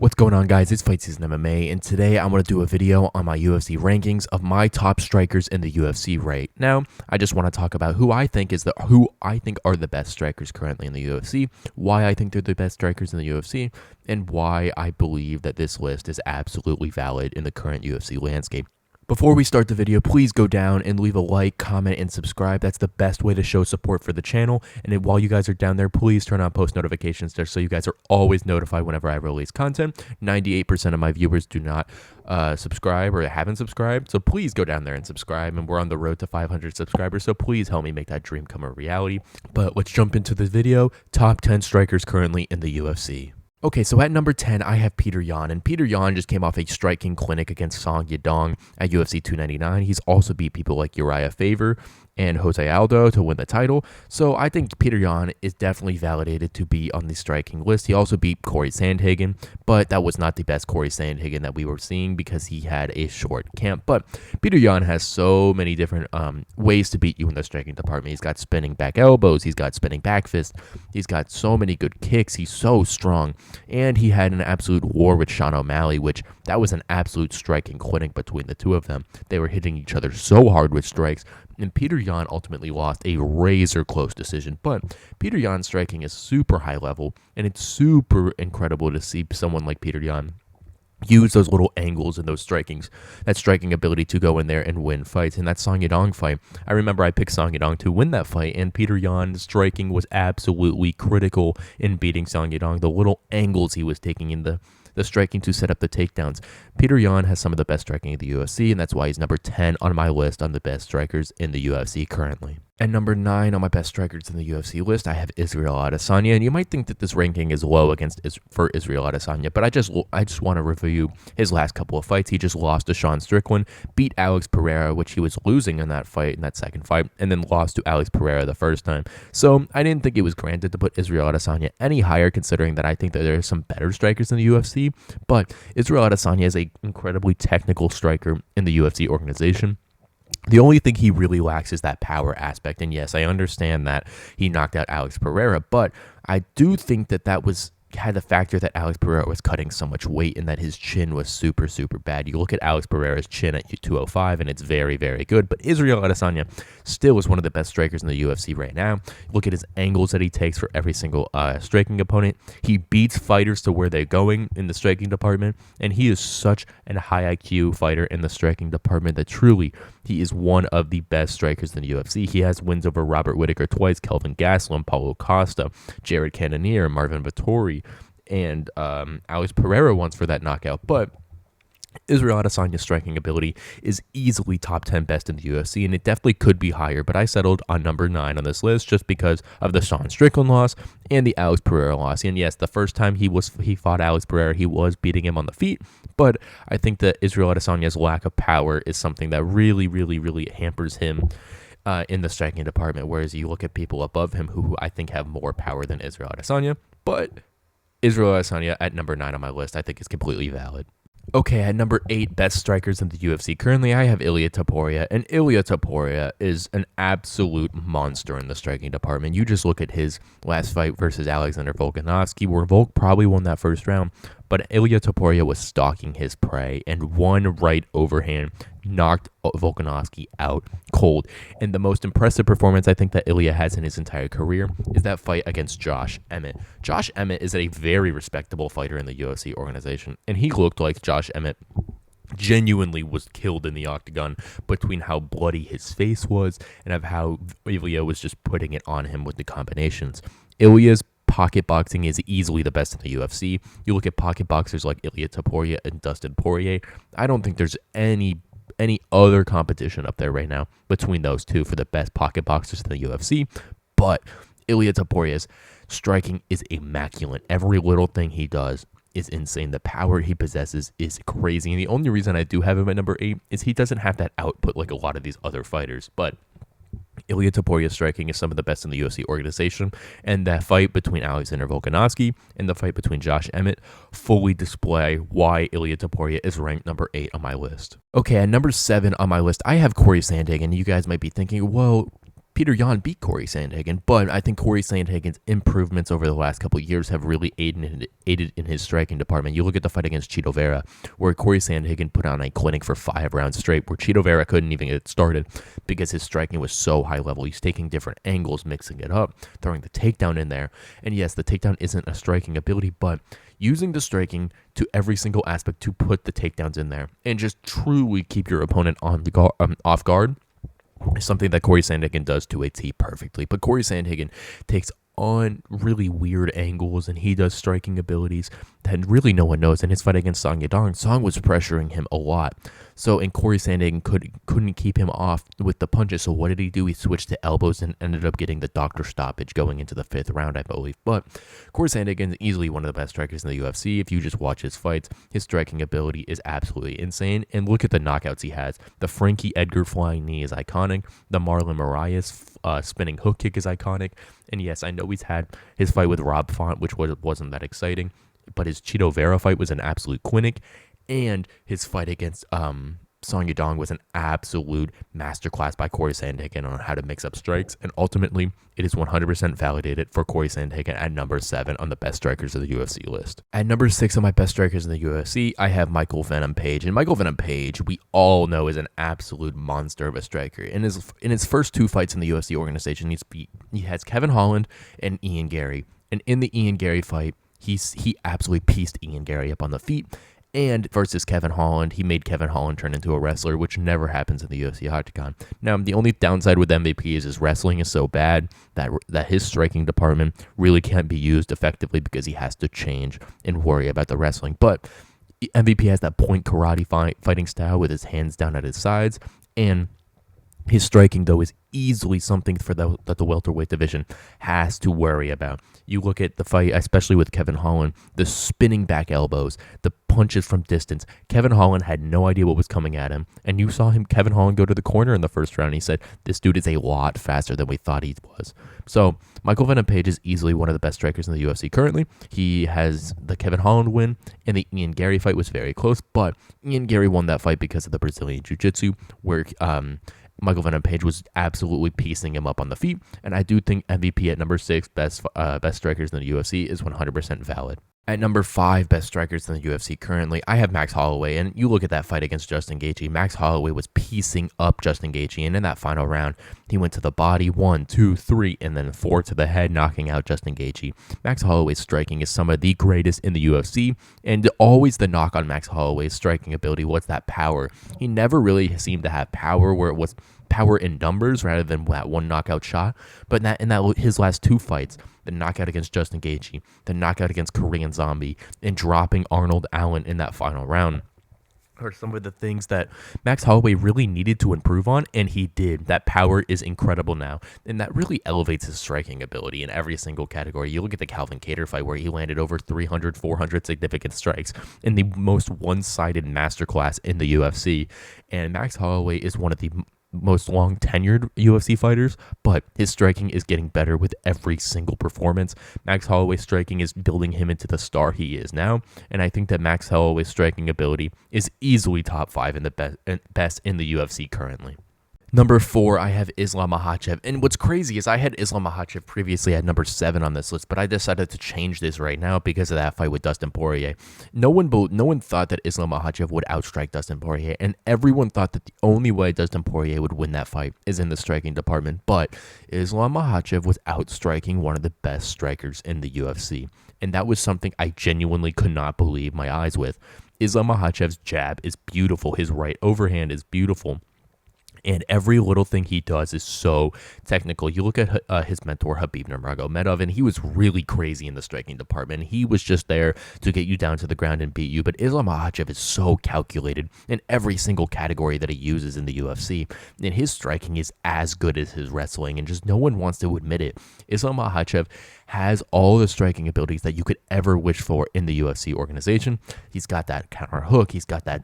What's going on, guys? It's Fight Season MMA, and today I'm going to do a video on my UFC rankings of my top strikers in the UFC right now. I just want to talk about who I think are the best strikers currently in the UFC, why I think they're the best strikers in the UFC, and why I believe that this list is absolutely valid in the current UFC landscape. Before we start the video, please go down and leave a like, comment, and subscribe. That's the best way to show support for the channel. And while you guys are down there, please turn on post notifications there so you guys are always notified whenever I release content. 98% of my viewers do not subscribe or haven't subscribed, so please go down there and subscribe. And we're on the road to 500 subscribers, so please help me make that dream come a reality. But let's jump into the video. Top 10 strikers currently in the UFC. Okay, so at number 10, I have Peter Yan, and Peter Yan just came off a striking clinic against Song Yadong at UFC 299. He's also beat people like Uriah Faber and Jose Aldo to win the title, so I think Peter Yan is definitely validated to be on the striking list. He also beat Corey Sandhagen, but that was not the best Corey Sandhagen that we were seeing because he had a short camp. But Peter Yan has so many different ways to beat you in the striking department. He's got spinning back elbows, he's got spinning back fist, he's got so many good kicks, he's so strong, and he had an absolute war with Sean O'Malley, which that was an absolute striking clinic between the two of them. They were hitting each other so hard with strikes, and Peter Yan ultimately lost a razor-close decision. But Peter Yan's striking is super high level, and it's super incredible to see someone like Peter Yan use those little angles and those that striking ability to go in there and win fights. In that Song Yadong fight, I remember I picked Song Yadong to win that fight, and Peter Yan's striking was absolutely critical in beating Song Yadong. The little angles he was taking in the striking to set up the takedowns. Peter Yan has some of the best striking in the UFC, and that's why he's number 10 on my list on the best strikers in the UFC currently. At number 9 on my best strikers in the UFC list, I have Israel Adesanya, and you might think that this ranking is low for Israel Adesanya, but I just want to review his last couple of fights. He just lost to Sean Strickland, beat Alex Pereira, which he was losing in that second fight, and then lost to Alex Pereira the first time. So I didn't think it was granted to put Israel Adesanya any higher, considering that I think that there are some better strikers in the UFC, but Israel Adesanya is an incredibly technical striker in the UFC organization. The only thing he really lacks is that power aspect. And yes, I understand that he knocked out Alex Pereira, but I do think that had the factor that Alex Pereira was cutting so much weight and that his chin was super, super bad. You look at Alex Pereira's chin at 205 and it's very, very good, but Israel Adesanya still is one of the best strikers in the UFC right now. Look at his angles that he takes for every single striking opponent. He beats fighters to where they're going in the striking department, and he is such a high IQ fighter in the striking department that truly he is one of the best strikers in the UFC. He has wins over Robert Whittaker twice, Kelvin Gastelum, Paulo Costa, Jared Cannonier, Marvin Vettori, and Alex Pereira once for that knockout. But Israel Adesanya's striking ability is easily top 10 best in the UFC, and it definitely could be higher, but I settled on number 9 on this list just because of the Sean Strickland loss and the Alex Pereira loss. And yes, the first time he fought Alex Pereira, he was beating him on the feet, but I think that Israel Adesanya's lack of power is something that really, really, really hampers him in the striking department, whereas you look at people above him who I think have more power than Israel Adesanya, but Israel Adesanya at number 9 on my list I think is completely valid. Okay, at number 8, best strikers in the UFC. Currently, I have Ilia Topuria, and Ilia Topuria is an absolute monster in the striking department. You just look at his last fight versus Alexander Volkanovski, where Volk probably won that first round, but Ilia Topuria was stalking his prey, and one right overhand knocked Volkanovski out cold. And the most impressive performance I think that Ilia has in his entire career is that fight against Josh Emmett. Josh Emmett is a very respectable fighter in the UFC organization, and he looked like Josh Emmett genuinely was killed in the octagon between how bloody his face was and of how Ilia was just putting it on him with the combinations. Ilia's pocket boxing is easily the best in the UFC. You look at pocket boxers like Ilia Topuria and Dustin Poirier, I don't think there's any other competition up there right now between those two for the best pocket boxers in the UFC, but Ilia Topuria's striking is immaculate. Every little thing he does is insane. The power he possesses is crazy, and the only reason I do have him at number 8 is he doesn't have that output like a lot of these other fighters, but Ilia Topuria's striking is some of the best in the UFC organization, and that fight between Alexander Volkanovski and the fight between Josh Emmett fully display why Ilia Topuria is ranked number 8 on my list. Okay, at number 7 on my list, I have Corey Sandhagen, and you guys might be thinking, well, Peter Yan beat Corey Sandhagen, but I think Corey Sandhagen's improvements over the last couple of years have really aided in his striking department. You look at the fight against Chito Vera, where Corey Sandhagen put on a clinic for 5 rounds straight, where Chito Vera couldn't even get started because his striking was so high level. He's taking different angles, mixing it up, throwing the takedown in there. And yes, the takedown isn't a striking ability, but using the striking to every single aspect to put the takedowns in there and just truly keep your opponent on the off guard is something that Corey Sandhagen does to a T perfectly. But Corey Sandhagen takes on really weird angles, and he does striking abilities that really no one knows. In his fight against Song Yadong, Song was pressuring him a lot. So, and Corey Sandhagen couldn't keep him off with the punches. So what did he do? He switched to elbows and ended up getting the doctor stoppage going into the 5th round, I believe. But Corey Sandhagen is easily one of the best strikers in the UFC. If you just watch his fights, his striking ability is absolutely insane. And look at the knockouts he has. The Frankie Edgar flying knee is iconic. The Marlon Moraes spinning hook kick is iconic. And yes, I know he's had his fight with Rob Font, which wasn't that exciting, but his Chito Vera fight was an absolute clinic, and his fight against Song Yadong was an absolute masterclass by Corey Sandhagen on how to mix up strikes, and ultimately, it is 100% validated for Corey Sandhagen at number 7 on the best strikers of the UFC list. At number 6 on my best strikers in the UFC, I have Michael Venom Page, and Michael Venom Page, we all know, is an absolute monster of a striker. In his first 2 fights in the UFC organization, he has Kevin Holland and Ian Gary, and in the Ian Gary fight, he absolutely pieced Ian Gary up on the feet. And versus Kevin Holland, he made Kevin Holland turn into a wrestler, which never happens in the UFC octagon. Now, the only downside with MVP is his wrestling is so bad that his striking department really can't be used effectively because he has to change and worry about the wrestling. But MVP has that point karate fighting style with his hands down at his sides, and his striking, though, is easily something that the welterweight division has to worry about. You look at the fight, especially with Kevin Holland, the spinning back elbows, the punches from distance. Kevin Holland had no idea what was coming at him, and you saw Kevin Holland go to the corner in the first round. He said, "This dude is a lot faster than we thought he was." So Michael Venom Page is easily one of the best strikers in the UFC currently. He has the Kevin Holland win, and the Ian Gary fight was very close, but Ian Gary won that fight because of the Brazilian Jiu-Jitsu, where Michael Venom Page was absolutely piecing him up on the feet, and I do think MVP at number 6, best strikers in the UFC, is 100% valid. At number 5, best strikers in the UFC currently, I have Max Holloway, and you look at that fight against Justin Gaethje. Max Holloway was piecing up Justin Gaethje, and in that final round, he went to the body 1, 2, 3, and then 4 to the head, knocking out Justin Gaethje. Max Holloway's striking is some of the greatest in the UFC, and always the knock on Max Holloway's striking ability was that power. He never really seemed to have power where it was power in numbers rather than that one knockout shot. But in that his last 2 fights, the knockout against Justin Gaethje, the knockout against Korean Zombie, and dropping Arnold Allen in that final round, are some of the things that Max Holloway really needed to improve on, and he did. That power is incredible now, and that really elevates his striking ability in every single category. You look at the Calvin Kattar fight where he landed over 300, 400 significant strikes in the most one-sided masterclass in the UFC, and Max Holloway is one of the most long tenured UFC fighters, but his striking is getting better with every single performance. Max Holloway's striking is building him into the star he is now, and I think that Max Holloway's striking ability is easily top 5 in the best in the UFC currently. Number 4, I have Islam Makhachev. And what's crazy is I had Islam Makhachev previously at number 7 on this list, but I decided to change this right now because of that fight with Dustin Poirier. No one thought that Islam Makhachev would outstrike Dustin Poirier, and everyone thought that the only way Dustin Poirier would win that fight is in the striking department. But Islam Makhachev was outstriking one of the best strikers in the UFC, and that was something I genuinely could not believe my eyes with. Islam Makhachev's jab is beautiful. His right overhand is beautiful. And every little thing he does is so technical. You look at his mentor, Khabib Nurmagomedov, and he was really crazy in the striking department. He was just there to get you down to the ground and beat you. But Islam Makhachev is so calculated in every single category that he uses in the UFC. And his striking is as good as his wrestling, and just no one wants to admit it. Islam Makhachev has all the striking abilities that you could ever wish for in the UFC organization. He's got that counter hook. He's got that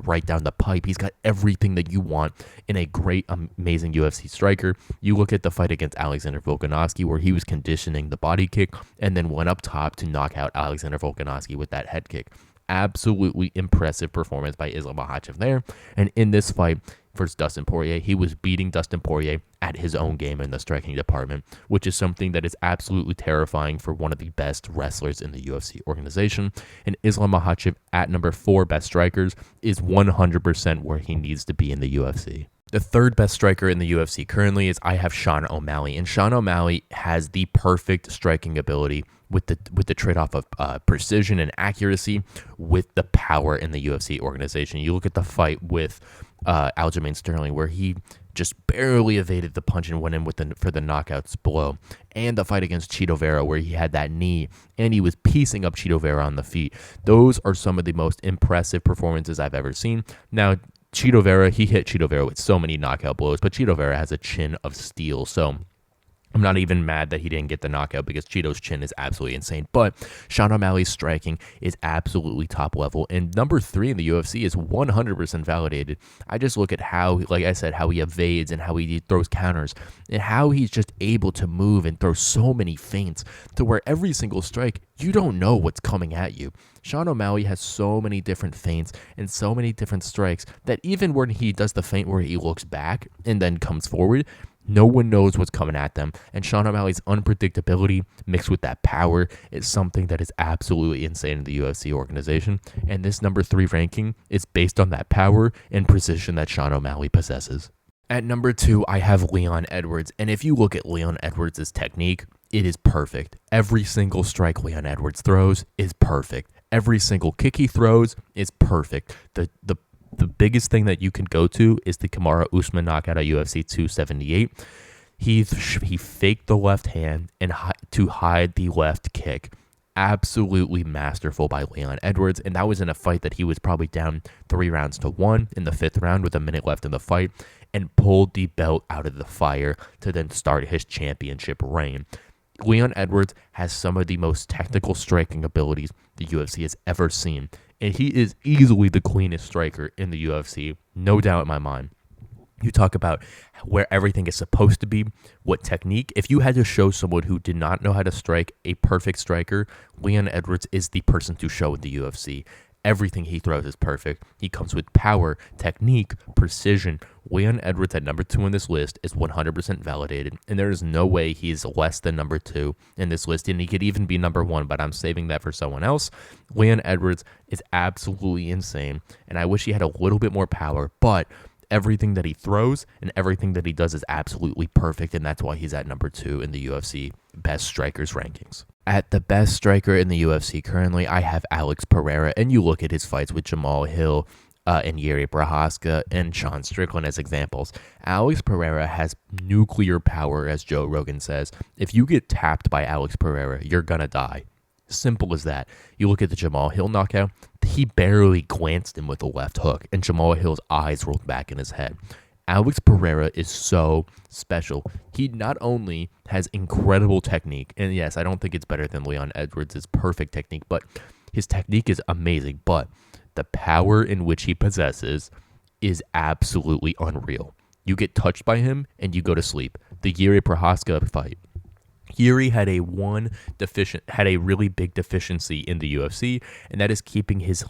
right down the pipe. He's got everything that you want in a great, amazing UFC striker. You look at the fight against Alexander Volkanovski where he was conditioning the body kick and then went up top to knock out Alexander Volkanovski with that head kick. Absolutely impressive performance by Islam Makhachev there. And in this fight versus Dustin Poirier, he was beating Dustin Poirier at his own game in the striking department, which is something that is absolutely terrifying for one of the best wrestlers in the UFC organization. And Islam Makhachev at number 4 best strikers is 100% where he needs to be in the UFC. The third best striker in the UFC currently is I have Sean O'Malley, and Sean O'Malley has the perfect striking ability with the trade-off of precision and accuracy with the power in the UFC organization. You look at the fight with Aljamain Sterling, where he just barely evaded the punch and went in for the knockouts blow, and the fight against Chito Vera, where he had that knee and he was piecing up Chito Vera on the feet. Those are some of the most impressive performances I've ever seen. Now, Chito Vera, he hit Chito Vera with so many knockout blows, but Chito Vera has a chin of steel, so I'm not even mad that he didn't get the knockout because Chito's chin is absolutely insane. But Sean O'Malley's striking is absolutely top level. And number 3 in the UFC is 100% validated. I just look at how, like I said, how he evades and how he throws counters and how he's just able to move and throw so many feints to where every single strike, you don't know what's coming at you. Sean O'Malley has so many different feints and so many different strikes that even when he does the feint where he looks back and then comes forward, no one knows what's coming at them. And Sean O'Malley's unpredictability mixed with that power is something that is absolutely insane in the UFC organization. And this number 3 ranking is based on that power and precision that Sean O'Malley possesses. At number 2, I have Leon Edwards. And if you look at Leon Edwards' technique, it is perfect. Every single strike Leon Edwards throws is perfect. Every single kick he throws is perfect. The biggest thing that you can go to is the Kamaru Usman knockout at UFC 278. He faked the left hand and to hide the left kick. Absolutely masterful by Leon Edwards, and that was in a fight that he was probably down 3-1 in the 5th round with a minute left in the fight, and pulled the belt out of the fire to then start his championship reign. Leon Edwards has some of the most technical striking abilities the UFC has ever seen, and he is easily the cleanest striker in the UFC, no doubt in my mind. You talk about where everything is supposed to be, what technique. If you had to show someone who did not know how to strike a perfect striker, Leon Edwards is the person to show in the UFC. Everything he throws is perfect. He comes with power, technique, precision. Leon Edwards at number 2 on this list is 100% validated, and there is no way he is less than number 2 in this list, and he could even be number 1, but I'm saving that for someone else. Leon Edwards is absolutely insane, and I wish he had a little bit more power, but everything that he throws and everything that he does is absolutely perfect, and that's why he's at number 2 in the UFC best strikers rankings. At the best striker in the UFC currently, I have Alex Pereira, and you look at his fights with Jamal Hill and Yuri Prochazka and Sean Strickland as examples. Alex Pereira has nuclear power, as Joe Rogan says. If you get tapped by Alex Pereira, you're gonna die. Simple as that. You look at the Jamal Hill knockout, he barely glanced him with a left hook, and Jamal Hill's eyes rolled back in his head. Alex Pereira is so special. He not only has incredible technique, and yes, I don't think it's better than Leon Edwards' perfect technique, but his technique is amazing, but the power in which he possesses is absolutely unreal. You get touched by him, and you go to sleep. The Yuri Prochazka fight. Yuri had a really big deficiency in the UFC, and that is keeping his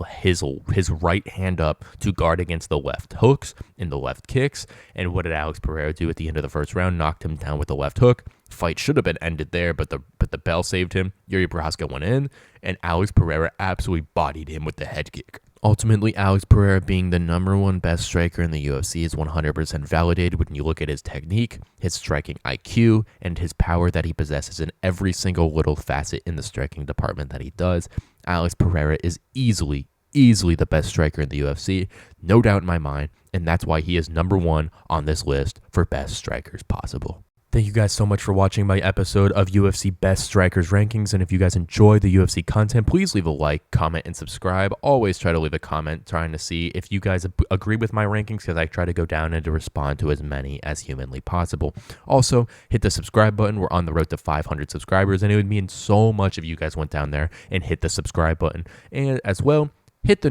right hand up to guard against the left hooks and the left kicks. And what did Alex Pereira do at the end of the first round? Knocked him down with the left hook. Fight should have been ended there, but the bell saved him. Yuri Prochazka went in, and Alex Pereira absolutely bodied him with the head kick. Ultimately, Alex Pereira being the number 1 best striker in the UFC is 100% validated when you look at his technique, his striking IQ, and his power that he possesses in every single little facet in the striking department that he does. Alex Pereira is easily the best striker in the UFC, no doubt in my mind, and that's why he is number 1 on this list for best strikers possible. Thank you guys so much for watching my episode of UFC Best Strikers Rankings, and if you guys enjoy the UFC content, please leave a like, comment, and subscribe. Always try to leave a comment trying to see if you guys agree with my rankings, because I try to go down and to respond to as many as humanly possible. Also, hit the subscribe button. We're on the road to 500 subscribers, and it would mean so much if you guys went down there and hit the subscribe button. And as well, hit the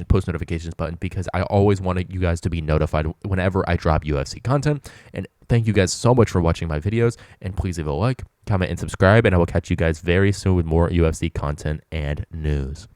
post notifications button, because I always want you guys to be notified whenever I drop UFC content. And thank you guys so much for watching my videos, and please leave a like, comment, and subscribe, and I will catch you guys very soon with more UFC content and news.